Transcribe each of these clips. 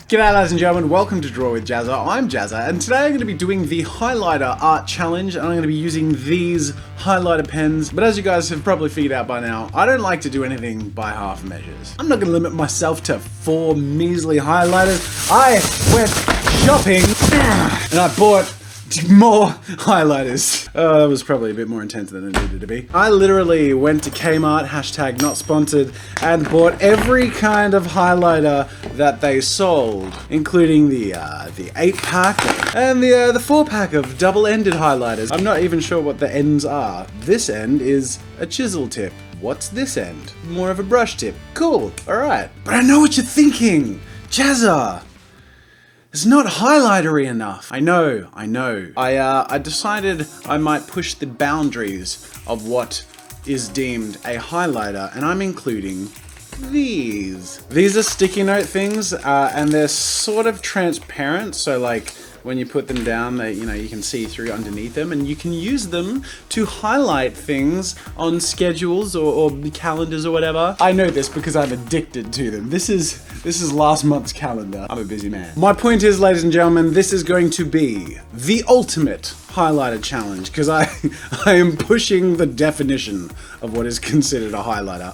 G'day ladies and gentlemen, welcome to Draw with Jazza. I'm Jazza, and today I'm going to be doing the highlighter art challenge, and I'm going to be using these highlighter pens. But as you guys have probably figured out by now, I don't like to do anything by half measures. I'm not going to limit myself to 4 measly highlighters. I went shopping and I bought more highlighters. That was probably a bit more intense than it needed to be. I literally went to Kmart, hashtag not sponsored, and bought every kind of highlighter that they sold, including the 8-pack and the 4-pack of double-ended highlighters. I'm not even sure what the ends are. This end is a chisel tip. What's this end? More of a brush tip. Cool, alright. But I know what you're thinking. Jazza! It's not highlightery enough. I know. I decided I might push the boundaries of what is deemed a highlighter, and I'm including these. These are sticky note things, and they're sort of transparent, so like when you put them down, they, you can see through underneath them, and you can use them to highlight things on schedules or calendars or whatever. I know this because I'm addicted to them. This is last month's calendar. I'm a busy man. My point is, ladies and gentlemen, this is going to be the ultimate highlighter challenge, because I am pushing the definition of what is considered a highlighter.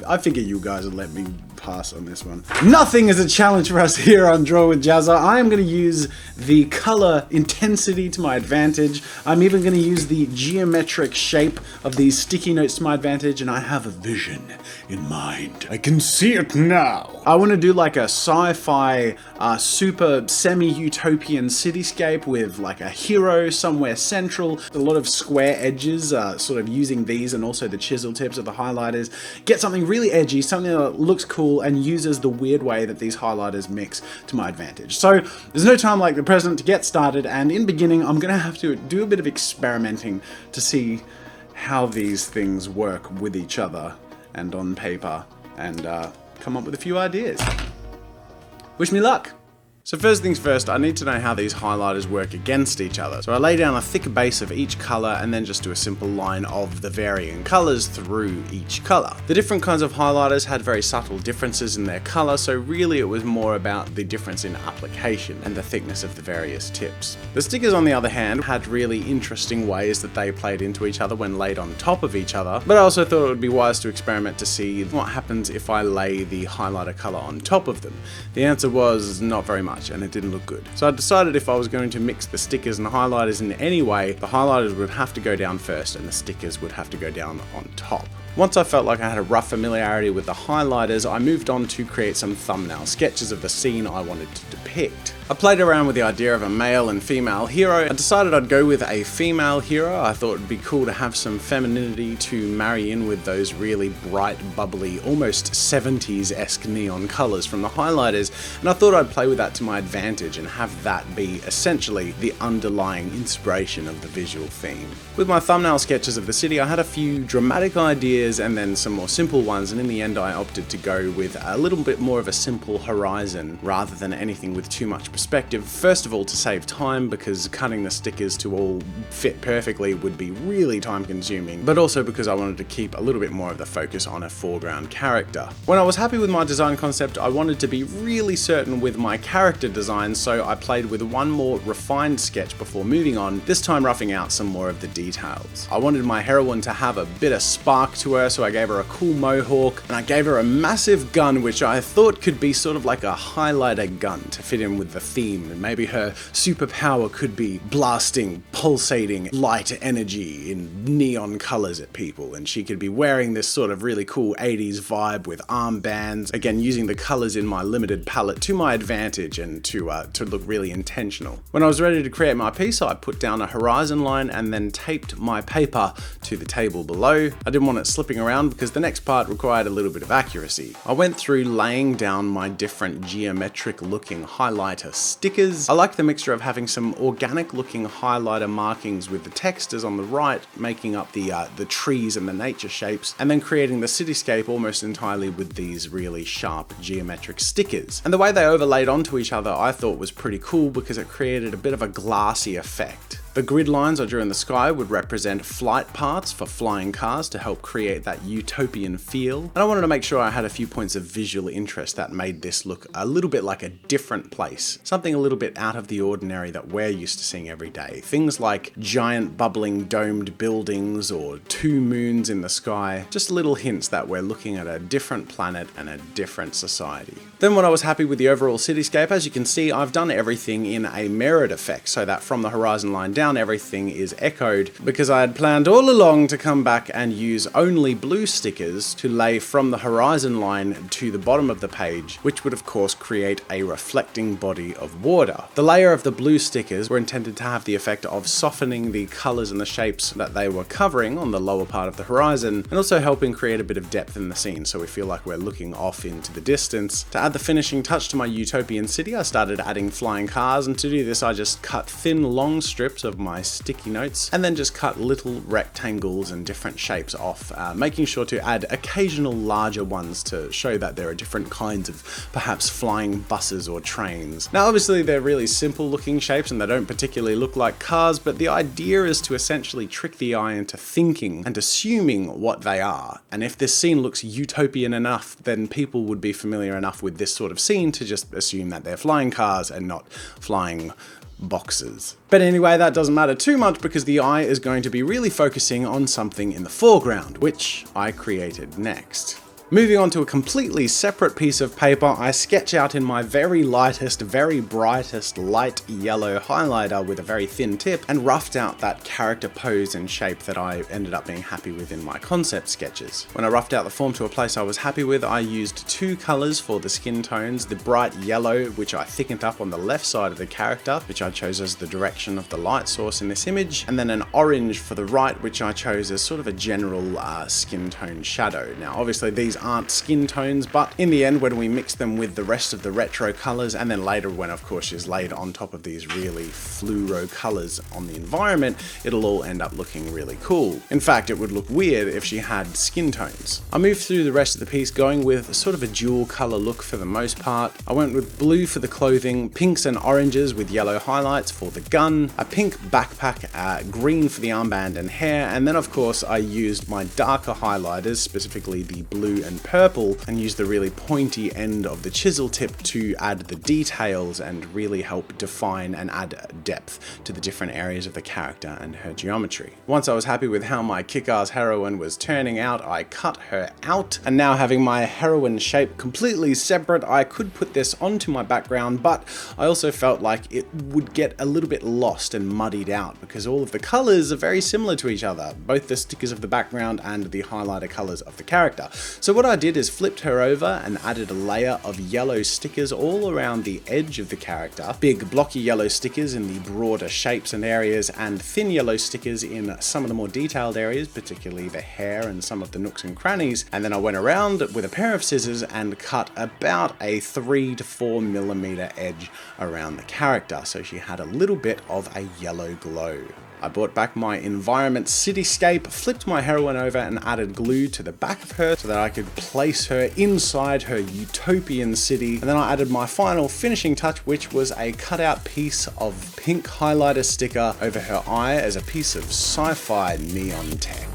I figure you guys will let me pass on this one. Nothing is a challenge for us here on Draw with Jazza. I am going to use the color intensity to my advantage. I'm even going to use the geometric shape of these sticky notes to my advantage, and I have a vision in mind. I can see it now. I want to do like a sci-fi, super semi-utopian cityscape with like a hero somewhere central, a lot of square edges, sort of using these and also the chisel tips of the highlighters. Get something really edgy, something that looks cool and uses the weird way that these highlighters mix to my advantage. So there's no time like the present to get started, and in beginning I'm gonna have to do a bit of experimenting to see how these things work with each other and on paper, and come up with a few ideas. Wish me luck! So first things first, I need to know how these highlighters work against each other. So I lay down a thick base of each color and then just do a simple line of the varying colors through each color. The different kinds of highlighters had very subtle differences in their color, so really it was more about the difference in application and the thickness of the various tips. The stickers, on the other hand, had really interesting ways that they played into each other when laid on top of each other, but I also thought it would be wise to experiment to see what happens if I lay the highlighter color on top of them. The answer was not very much, and it didn't look good. So I decided if I was going to mix the stickers and the highlighters in any way, the highlighters would have to go down first and the stickers would have to go down on top. Once I felt like I had a rough familiarity with the highlighters, I moved on to create some thumbnail sketches of the scene I wanted to depict. I played around with the idea of a male and female hero. I decided I'd go with a female hero. I thought it'd be cool to have some femininity to marry in with those really bright, bubbly, almost 70s-esque neon colors from the highlighters, and I thought I'd play with that to my advantage and have that be essentially the underlying inspiration of the visual theme. With my thumbnail sketches of the city, I had a few dramatic ideas and then some more simple ones, and in the end I opted to go with a little bit more of a simple horizon rather than anything with too much perspective. First of all, to save time, because cutting the stickers to all fit perfectly would be really time consuming, but also because I wanted to keep a little bit more of the focus on a foreground character. When I was happy with my design concept, I wanted to be really certain with my character design, so I played with one more refined sketch before moving on, this time roughing out some more of the details. I wanted my heroine to have a bit of spark to her, so I gave her a cool mohawk, and I gave her a massive gun which I thought could be sort of like a highlighter gun to fit in with the theme, and maybe her superpower could be blasting, pulsating light energy in neon colors at people, and she could be wearing this sort of really cool 80s vibe with armbands, again using the colors in my limited palette to my advantage and to look really intentional. When I was ready to create my piece, I put down a horizon line and then taped my paper to the table below. I didn't want it slipping around because the next part required a little bit of accuracy. I went through laying down my different geometric looking highlighter stickers. I like the mixture of having some organic looking highlighter markings with the textures on the right making up the trees and the nature shapes, and then creating the cityscape almost entirely with these really sharp geometric stickers. And the way they overlaid onto each other I thought was pretty cool because it created a bit of a glassy effect. The grid lines I drew in the sky would represent flight paths for flying cars to help create that utopian feel. And I wanted to make sure I had a few points of visual interest that made this look a little bit like a different place. Something a little bit out of the ordinary that we're used to seeing every day. Things like giant bubbling domed buildings or two moons in the sky. Just little hints that we're looking at a different planet and a different society. Then when I was happy with the overall cityscape, as you can see, I've done everything in a mirrored effect so that from the horizon line down, everything is echoed, because I had planned all along to come back and use only blue stickers to lay from the horizon line to the bottom of the page, which would of course create a reflecting body of water. The layer of the blue stickers were intended to have the effect of softening the colors and the shapes that they were covering on the lower part of the horizon, and also helping create a bit of depth in the scene so we feel like we're looking off into the distance. To add the finishing touch to my utopian city, I started adding flying cars, and to do this I just cut thin long strips of my sticky notes and then just cut little rectangles and different shapes off, making sure to add occasional larger ones to show that there are different kinds of perhaps flying buses or trains. Now obviously they're really simple looking shapes and they don't particularly look like cars, but the idea is to essentially trick the eye into thinking and assuming what they are. And if this scene looks utopian enough, then people would be familiar enough with this sort of scene to just assume that they're flying cars and not flying boxes. But anyway, that doesn't matter too much because the eye is going to be really focusing on something in the foreground, which I created next. Moving on to a completely separate piece of paper, I sketch out in my very lightest, very brightest light yellow highlighter with a very thin tip and roughed out that character pose and shape that I ended up being happy with in my concept sketches. When I roughed out the form to a place I was happy with, I used two colors for the skin tones, the bright yellow, which I thickened up on the left side of the character, which I chose as the direction of the light source in this image, and then an orange for the right, which I chose as sort of a general skin tone shadow. Now obviously these aren't skin tones, but in the end when we mix them with the rest of the retro colors, and then later when of course she's laid on top of these really fluoro colors on the environment, it'll all end up looking really cool. In fact, it would look weird if she had skin tones. I moved through the rest of the piece going with sort of a dual color look for the most part. I went with blue for the clothing, pinks and oranges with yellow highlights for the gun, a pink backpack, green for the armband and hair, and then of course I used my darker highlighters, specifically the blue and purple, and used the really pointy end of the chisel tip to add the details and really help define and add depth to the different areas of the character and her geometry. Once I was happy with how my kick-ass heroine was turning out, I cut her out, and now having my heroine shape completely separate, I could put this onto my background, but I also felt like it would get a little bit lost and muddied out because all of the colors are very similar to each other, both the stickers of the background and the highlighter colors of the character. So what I did is flipped her over and added a layer of yellow stickers all around the edge of the character, big blocky yellow stickers in the broader shapes and areas, and thin yellow stickers in some of the more detailed areas, particularly the hair and some of the nooks and crannies, and then I went around with a pair of scissors and cut about a 3 to 4 millimeter edge around the character so she had a little bit of a yellow glow. I brought back my environment cityscape, flipped my heroine over and added glue to the back of her so that I could place her inside her utopian city. And then I added my final finishing touch, which was a cutout piece of pink highlighter sticker over her eye as a piece of sci-fi neon tech.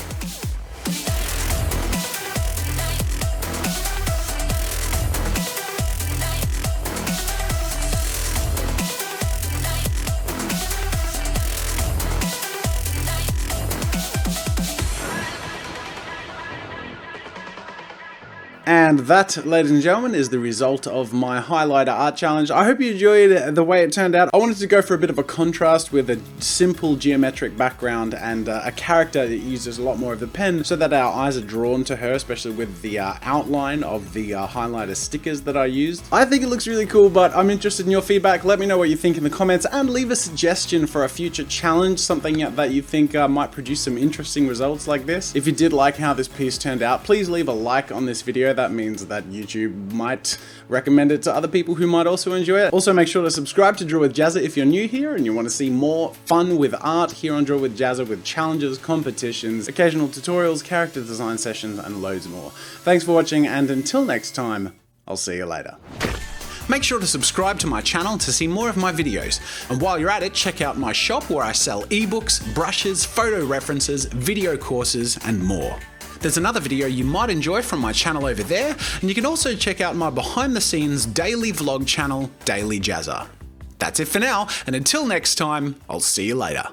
And that, ladies and gentlemen, is the result of my highlighter art challenge. I hope you enjoyed the way it turned out. I wanted to go for a bit of a contrast with a simple geometric background and a character that uses a lot more of the pen so that our eyes are drawn to her, especially with the outline of the highlighter stickers that I used. I think it looks really cool, but I'm interested in your feedback. Let me know what you think in the comments and leave a suggestion for a future challenge, something that you think might produce some interesting results like this. If you did like how this piece turned out, please leave a like on this video. That means that YouTube might recommend it to other people who might also enjoy it. Also, make sure to subscribe to Draw with Jazza if you're new here and you want to see more fun with art here on Draw with Jazza, with challenges, competitions, occasional tutorials, character design sessions, and loads more. Thanks for watching, and until next time, I'll see you later. Make sure to subscribe to my channel to see more of my videos. And while you're at it, check out my shop where I sell ebooks, brushes, photo references, video courses, and more. There's another video you might enjoy from my channel over there, and you can also check out my behind the scenes daily vlog channel, Daily Jazza. That's it for now, and until next time, I'll see you later.